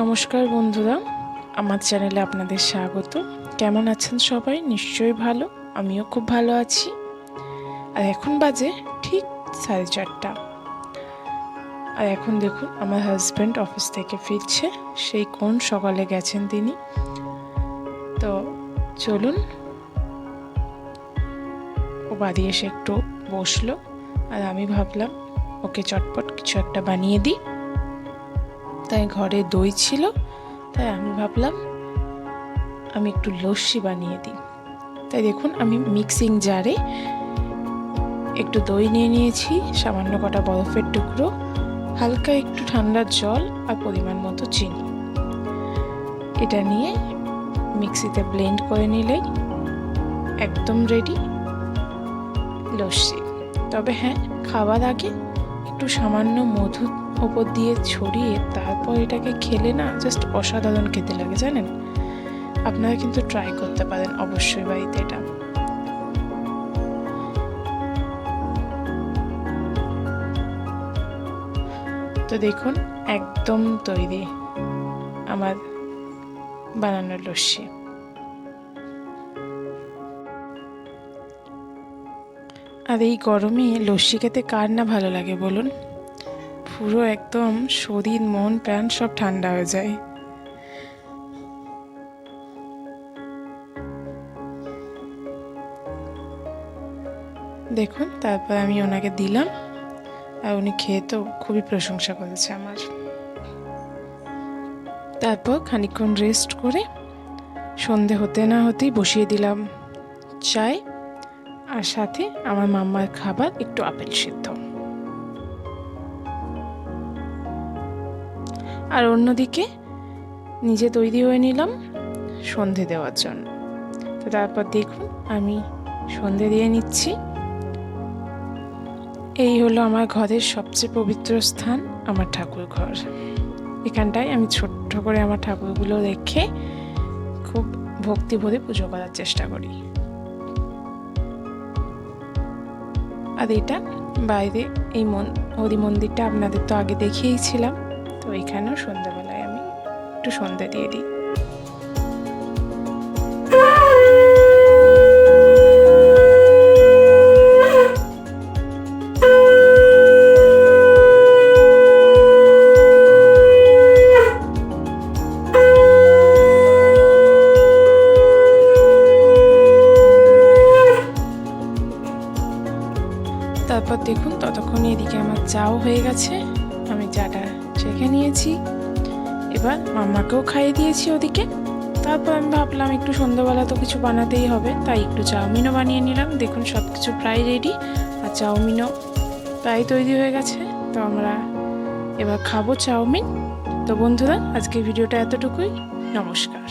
নমস্কার বন্ধুরা, আমার চ্যানেলে আপনাদের স্বাগত। কেমন আছেন সবাই? নিশ্চয়ই ভালো। আমিও খুব ভালো আছি। আর এখন বাজে ঠিক 4:30। আর এখন দেখুন আমার হাজব্যান্ড অফিস থেকে ফিরছে। সেই কোন সকালে গেছেন তিনি। তো চলুন, ও বাড়ি এসে একটু বসলো, আর আমি ভাবলাম ওকে চটপট কিছু একটা বানিয়ে দিই। তাই ঘরে দই ছিল, তাই আমি ভাবলাম আমি একটু লস্যি বানিয়ে দিই। তাই দেখুন আমি মিক্সিং জারে একটু দই নিয়ে নিয়েছি, সামান্য কটা বরফের টুকরো, হালকা একটু ঠান্ডা জল আর পরিমাণ মতো চিনি। এটা নিয়ে মিক্সিতে ব্লেন্ড করে নিলেই একদম রেডি লস্যি। তবে হ্যাঁ, খাবার আগে একটু সামান্য মধু ওপর দিয়ে ছড়িয়ে তারপর এটাকে খেলে না জাস্ট অসাধারণ খেতে লাগে, জানেন। আপনারা কিন্তু ট্রাই করতে পারেন অবশ্যই বাড়িতে এটা। তো দেখুন একদম তৈরি আমার বানানোর লস্যি। আর এই গরমে লস্যি খেতে কার না ভালো লাগে বলুন। পুরো একদম শরীর মন প্রাণ সব ঠান্ডা হয়ে যায়। দেখুন তারপর আমি ওনাকে দিলাম, আর উনি খেয়ে তো খুবই প্রশংসা করেছে আমার। তারপর খানিকক্ষণ রেস্ট করে সন্ধে হতে না হতেই বসিয়ে দিলাম চায়, আর সাথে আমার মাম্মার খাবার একটু আপেল সিদ্ধ। আর অন্যদিকে নিজে তৈরি হয়ে নিলাম সন্ধে দেওয়ার জন্য। তো তারপর দেখুন আমি সন্ধে দিয়ে নিচ্ছি। এই হলো আমার ঘরের সবচেয়ে পবিত্র স্থান, আমার ঠাকুর ঘর। এখানটায় আমি ছোট্ট করে আমার ঠাকুরগুলো রেখে খুব ভক্তি ভরে পুজো করার চেষ্টা করি। আর এটা বাইরে এই হরি মন্দিরটা আপনাদের তো আগে দেখিয়েছিলাম। তো এখানেও সন্ধ্যাবেলায় আমি একটু সন্ধ্যা দিয়ে দিই। তারপর দেখুন ততক্ষণে এদিকে আমার চাও হয়ে গেছে, আমি চাটা চেখে নিয়েছি। এবার মাম্মাকেও খাইয়ে দিয়েছি ওদিকে। তারপর আমি ভাবলাম একটু সন্ধ্যাবেলা তো কিছু বানাতেই হবে, তাই একটু চাউমিনও বানিয়ে নিলাম। দেখুন সব কিছু প্রায় রেডি, আর চাউমিনও প্রায় তৈরি হয়ে গেছে। তো আমরা এবার খাবো চাউমিন। তো বন্ধুরা, আজকের ভিডিওটা এতটুকুই। নমস্কার।